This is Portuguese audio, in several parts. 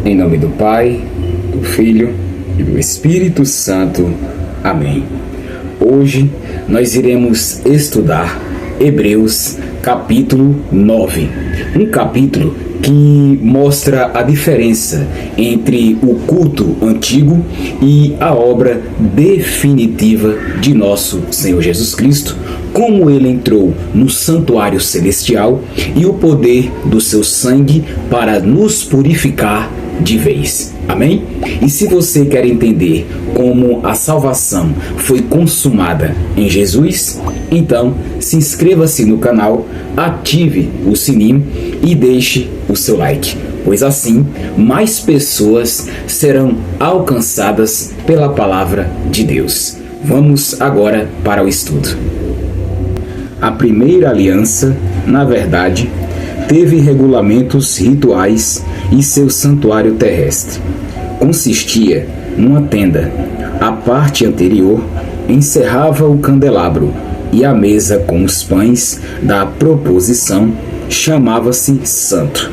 Em nome do Pai, do Filho e do Espírito Santo. Amém. Hoje nós iremos estudar Hebreus capítulo 9, um capítulo que mostra a diferença entre o culto antigo e a obra definitiva de nosso Senhor Jesus Cristo, como ele entrou no santuário celestial e o poder do seu sangue para nos purificar de vez. Amém? E se você quer entender como a salvação foi consumada em Jesus, então se inscreva-se no canal, ative o sininho e deixe o seu like, pois assim mais pessoas serão alcançadas pela palavra de Deus. Vamos agora para o estudo. A primeira aliança, na verdade, teve regulamentos rituais e seu santuário terrestre. Consistia numa tenda. A parte anterior encerrava o candelabro e a mesa com os pães da proposição chamava-se santo.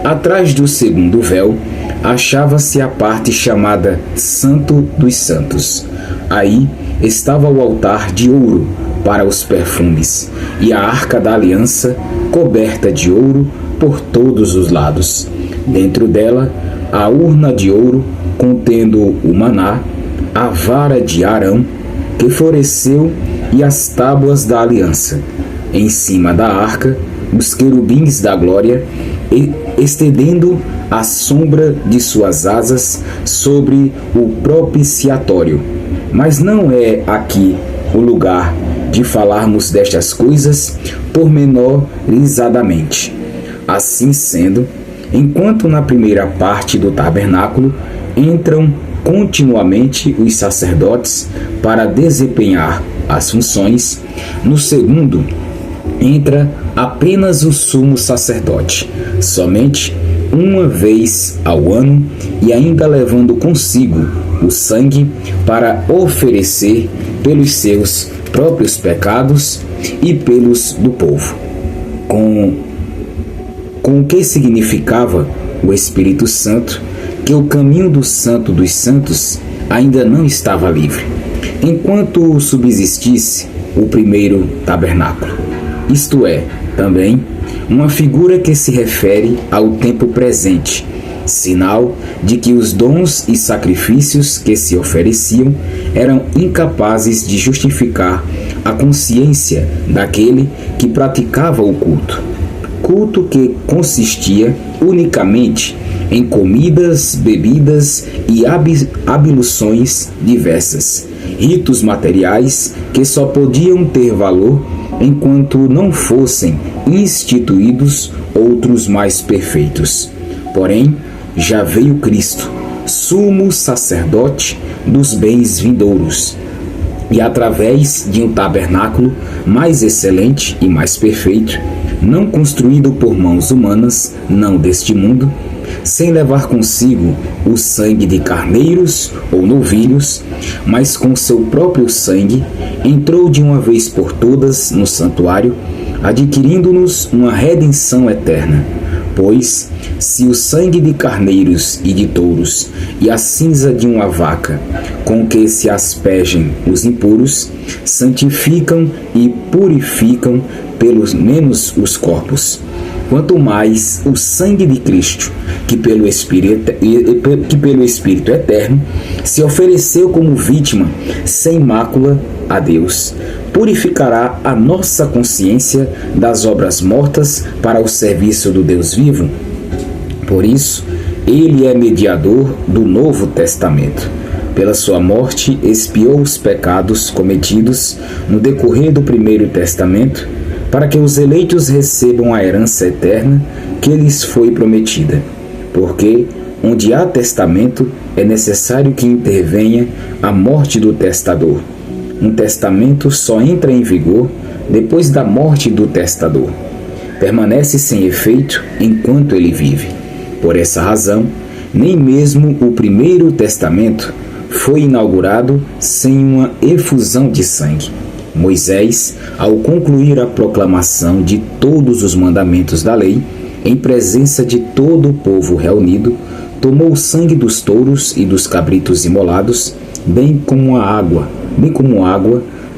Atrás do segundo véu achava-se a parte chamada Santo dos Santos. Aí estava o altar de ouro para os perfumes e a arca da aliança coberta de ouro por todos os lados. Dentro dela, a urna de ouro contendo o maná, a vara de Arão que floresceu e as tábuas da aliança. Em cima da arca, os querubins da glória, estendendo a sombra de suas asas sobre o propiciatório. Mas não é aqui o lugar de falarmos destas coisas pormenorizadamente. Assim sendo, enquanto na primeira parte do tabernáculo entram continuamente os sacerdotes para desempenhar as funções, no segundo entra apenas o sumo sacerdote, somente uma vez ao ano e ainda levando consigo o sangue para oferecer pelos seus próprios pecados e pelos do povo. Com o que significava o Espírito Santo que o caminho do Santo dos Santos ainda não estava livre, enquanto subsistisse o primeiro tabernáculo. Isto é, também, uma figura que se refere ao tempo presente, sinal de que os dons e sacrifícios que se ofereciam eram incapazes de justificar a consciência daquele que praticava o culto. Culto que consistia unicamente em comidas, bebidas e abluções diversas, ritos materiais que só podiam ter valor enquanto não fossem instituídos outros mais perfeitos. Porém, já veio Cristo, sumo sacerdote dos bens vindouros, e através de um tabernáculo mais excelente e mais perfeito, não construído por mãos humanas, não deste mundo, sem levar consigo o sangue de carneiros ou novilhos, mas com seu próprio sangue, entrou de uma vez por todas no santuário, adquirindo-nos uma redenção eterna. Pois, se o sangue de carneiros e de touros e a cinza de uma vaca, com que se aspergem os impuros, santificam e purificam pelos menos os corpos, quanto mais o sangue de Cristo, que pelo Espírito eterno se ofereceu como vítima sem mácula a Deus, purificará a nossa consciência das obras mortas para o serviço do Deus vivo. Por isso, ele é mediador do Novo Testamento. Pela sua morte, expiou os pecados cometidos no decorrer do Primeiro Testamento, para que os eleitos recebam a herança eterna que lhes foi prometida. Porque, onde há testamento, é necessário que intervenha a morte do testador. Um testamento só entra em vigor depois da morte do testador. Permanece sem efeito enquanto ele vive. Por essa razão, nem mesmo o primeiro testamento foi inaugurado sem uma efusão de sangue. Moisés, ao concluir a proclamação de todos os mandamentos da lei, em presença de todo o povo reunido, tomou o sangue dos touros e dos cabritos imolados, bem como água,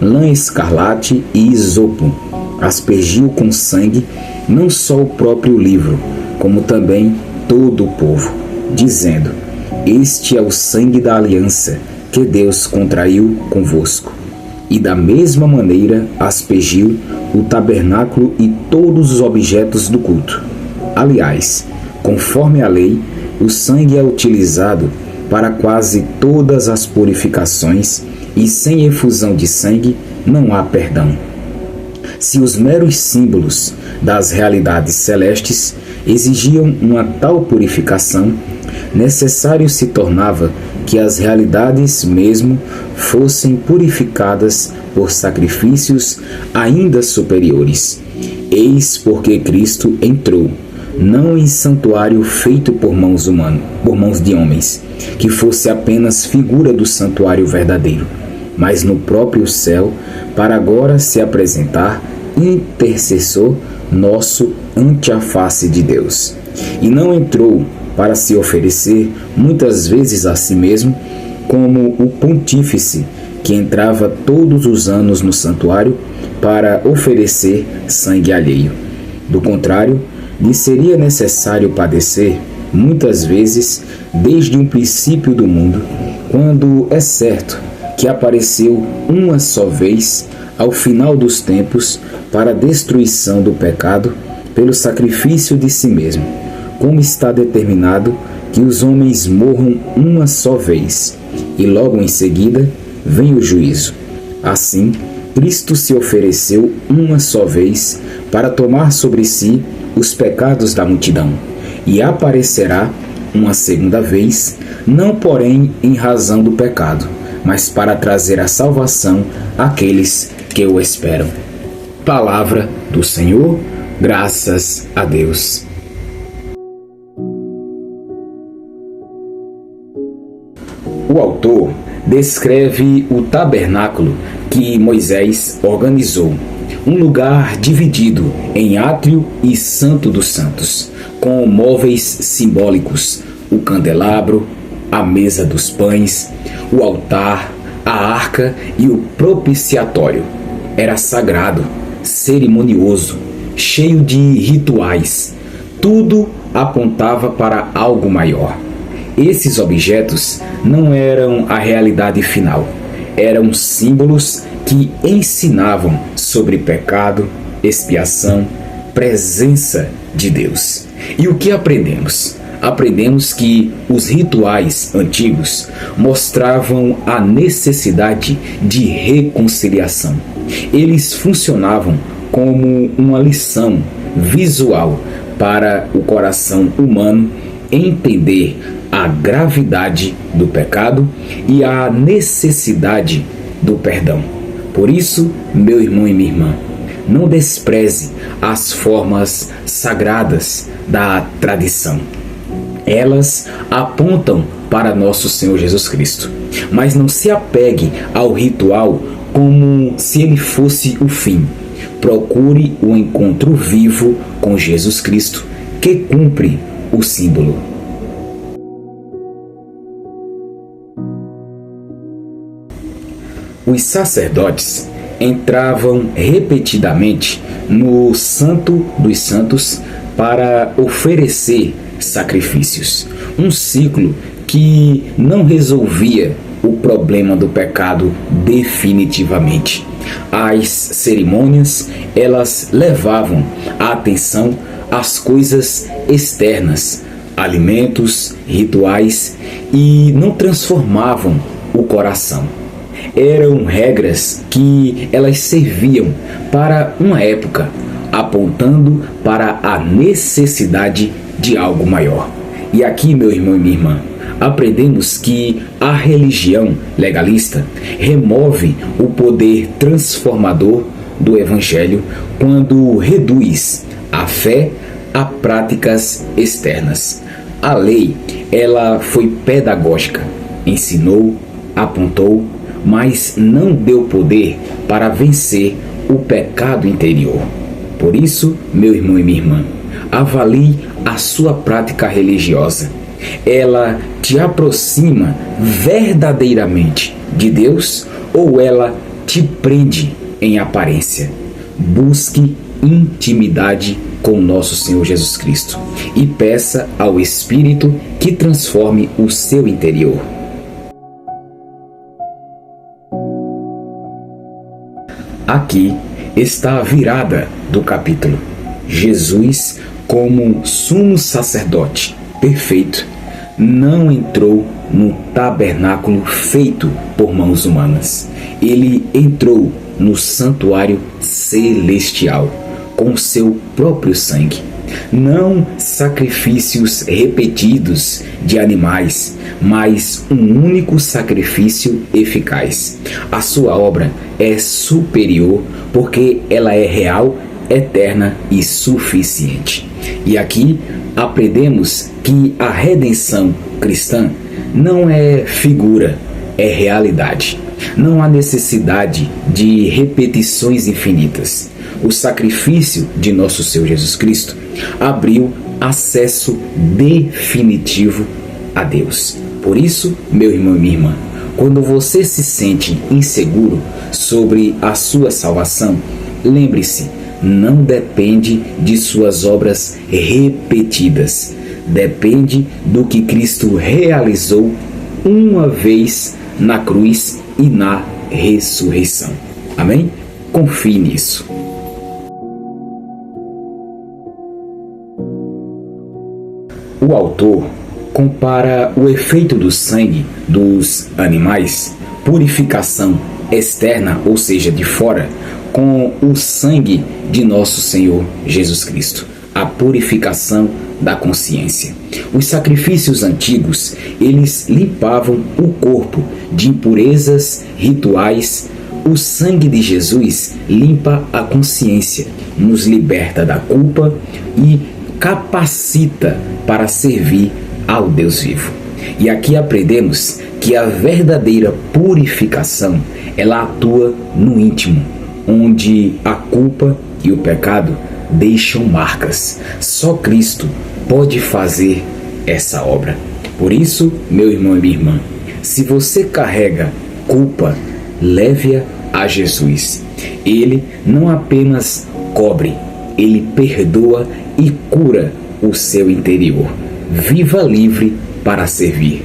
lã escarlate e isopo. Aspergiu com sangue não só o próprio livro, como também todo o povo, dizendo: Este é o sangue da aliança que Deus contraiu convosco. E da mesma maneira aspergiu o tabernáculo e todos os objetos do culto. Aliás, conforme a lei, o sangue é utilizado para quase todas as purificações, e sem efusão de sangue não há perdão. Se os meros símbolos das realidades celestes exigiam uma tal purificação, necessário se tornava que as realidades mesmo fossem purificadas por sacrifícios ainda superiores. Eis porque Cristo entrou, não em santuário feito por mãos de homens, que fosse apenas figura do santuário verdadeiro, mas no próprio céu, para agora se apresentar intercessor nosso ante a face de Deus. E não entrou para se oferecer muitas vezes a si mesmo, como o pontífice que entrava todos os anos no santuário para oferecer sangue alheio. Do contrário, lhe seria necessário padecer muitas vezes desde o princípio do mundo, quando é certo que apareceu uma só vez ao final dos tempos para a destruição do pecado pelo sacrifício de si mesmo, como está determinado que os homens morram uma só vez, e logo em seguida vem o juízo. Assim, Cristo se ofereceu uma só vez para tomar sobre si os pecados da multidão, e aparecerá uma segunda vez, não porém em razão do pecado, mas para trazer a salvação àqueles que o esperam. Palavra do Senhor, graças a Deus. O autor descreve o tabernáculo que Moisés organizou, um lugar dividido em átrio e santo dos santos, com móveis simbólicos, o candelabro, a mesa dos pães, o altar, a arca e o propiciatório. Era sagrado, cerimonioso, cheio de rituais. Tudo apontava para algo maior. Esses objetos não eram a realidade final. Eram símbolos que ensinavam sobre pecado, expiação, presença de Deus. E o que aprendemos? Aprendemos que os rituais antigos mostravam a necessidade de reconciliação. Eles funcionavam como uma lição visual para o coração humano entender a gravidade do pecado e a necessidade do perdão. Por isso, meu irmão e minha irmã, não despreze as formas sagradas da tradição. Elas apontam para nosso Senhor Jesus Cristo, mas não se apegue ao ritual como se ele fosse o fim. Procure o encontro vivo com Jesus Cristo, que cumpre o símbolo. Os sacerdotes entravam repetidamente no Santo dos Santos para oferecer sacrifícios. Um ciclo que não resolvia o problema do pecado definitivamente. As cerimônias, elas levavam a atenção às coisas externas, alimentos, rituais, e não transformavam o coração. Eram regras que elas serviam para uma época, apontando para a necessidade de algo maior. E aqui, meu irmão e minha irmã, aprendemos que a religião legalista remove o poder transformador do Evangelho quando reduz a fé a práticas externas. A lei, ela foi pedagógica, ensinou, apontou, mas não deu poder para vencer o pecado interior. Por isso, meu irmão e minha irmã, avalie a sua prática religiosa Ela te aproxima verdadeiramente de Deus ou ela te prende em aparência? Busque intimidade com nosso Senhor Jesus Cristo e peça ao Espírito que transforme o seu interior. Aqui está a virada do capítulo. Jesus, como sumo sacerdote perfeito, não entrou no tabernáculo feito por mãos humanas. Ele entrou no santuário celestial com seu próprio sangue. Não sacrifícios repetidos de animais, mas um único sacrifício eficaz. A sua obra é superior porque ela é real, eterna e suficiente. E aqui aprendemos que a redenção cristã não é figura, é realidade. Não há necessidade de repetições infinitas. O sacrifício de nosso Senhor Jesus Cristo abriu acesso definitivo a Deus. Por isso, meu irmão e minha irmã, quando você se sente inseguro sobre a sua salvação, lembre-se, não depende de suas obras repetidas. Depende do que Cristo realizou uma vez na cruz e na ressurreição. Amém? Confie nisso. O autor compara o efeito do sangue dos animais, purificação externa, ou seja, de fora, com o sangue de nosso Senhor Jesus Cristo, a purificação da consciência. Os sacrifícios antigos, eles limpavam o corpo de impurezas rituais. O sangue de Jesus limpa a consciência, nos liberta da culpa e capacita para servir ao Deus vivo. E aqui aprendemos que a verdadeira purificação, ela atua no íntimo, onde a culpa e o pecado deixam marcas. Só Cristo pode fazer essa obra. Por isso, meu irmão e minha irmã, se você carrega culpa, leve-a a Jesus. Ele não apenas cobre, ele perdoa e cura o seu interior. Viva livre para servir.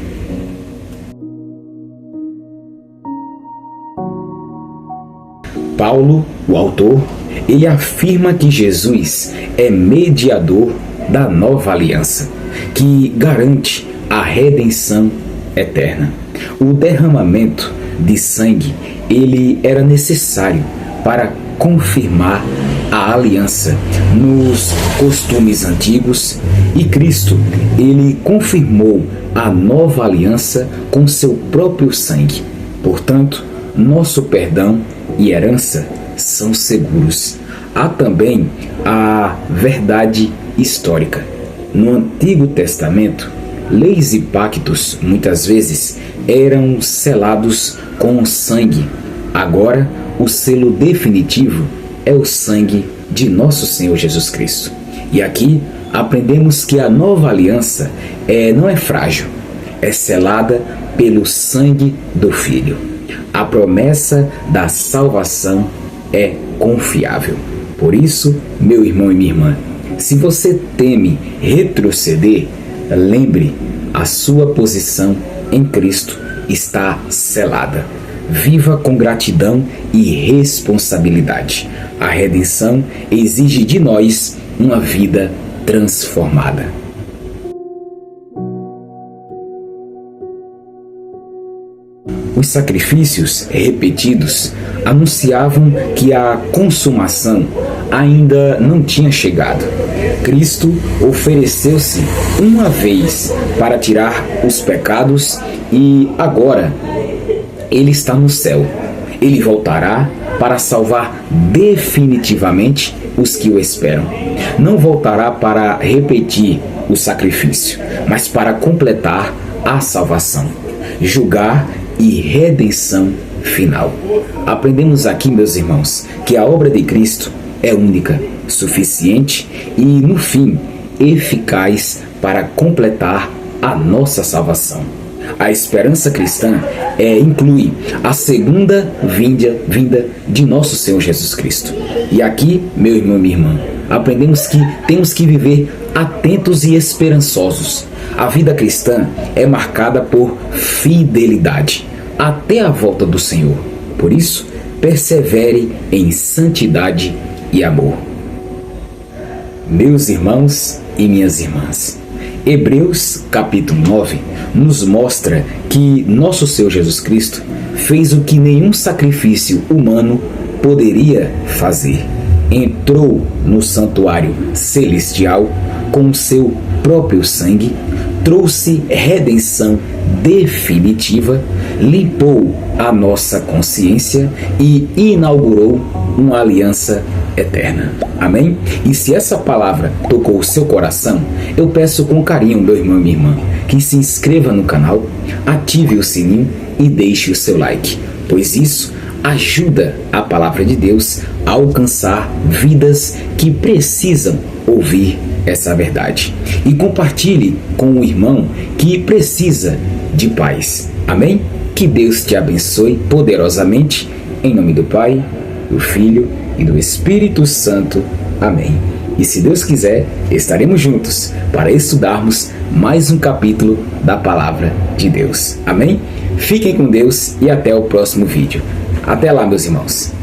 Paulo, o autor, ele afirma que Jesus é mediador da nova aliança, que garante a redenção eterna. O derramamento de sangue, ele era necessário para confirmar a aliança nos costumes antigos, e Cristo, ele confirmou a nova aliança com seu próprio sangue. Portanto, nosso perdão e herança são seguros. Há também a verdade histórica. No Antigo Testamento, leis e pactos muitas vezes eram selados com sangue. Agora, o selo definitivo é o sangue de nosso Senhor Jesus Cristo. E aqui aprendemos que a nova aliança não é frágil, é selada pelo sangue do Filho. A promessa da salvação é confiável. Por isso, meu irmão e minha irmã, se você teme retroceder, lembre, a sua posição em Cristo está selada. Viva com gratidão e responsabilidade. A redenção exige de nós uma vida transformada. Os sacrifícios repetidos anunciavam que a consumação ainda não tinha chegado. Cristo ofereceu-se uma vez para tirar os pecados e agora ele está no céu. Ele voltará para salvar definitivamente os que o esperam. Não voltará para repetir o sacrifício, mas para completar a salvação, julgar e redenção final. Aprendemos aqui, meus irmãos, que a obra de Cristo é única, suficiente e, no fim, eficaz para completar a nossa salvação. A esperança cristã inclui a segunda vinda de nosso Senhor Jesus Cristo. E aqui, meu irmão e minha irmã, aprendemos que temos que viver atentos e esperançosos. A vida cristã é marcada por fidelidade até a volta do Senhor. Por isso, persevere em santidade e amor. Meus irmãos e minhas irmãs, Hebreus capítulo 9 nos mostra que nosso Senhor Jesus Cristo fez o que nenhum sacrifício humano poderia fazer. Entrou no santuário celestial com o seu próprio sangue, trouxe redenção definitiva, limpou a nossa consciência e inaugurou uma aliança eterna. Amém? E se essa palavra tocou o seu coração, eu peço com carinho, meu irmão e minha irmã, que se inscreva no canal, ative o sininho e deixe o seu like, pois isso ajuda a palavra de Deus a alcançar vidas que precisam ouvir essa verdade. E compartilhe com o irmão que precisa de paz. Amém? Que Deus te abençoe poderosamente, em nome do Pai, do Filho e do Espírito Santo. Amém. E se Deus quiser, estaremos juntos para estudarmos mais um capítulo da Palavra de Deus. Amém? Fiquem com Deus e até o próximo vídeo. Até lá, meus irmãos.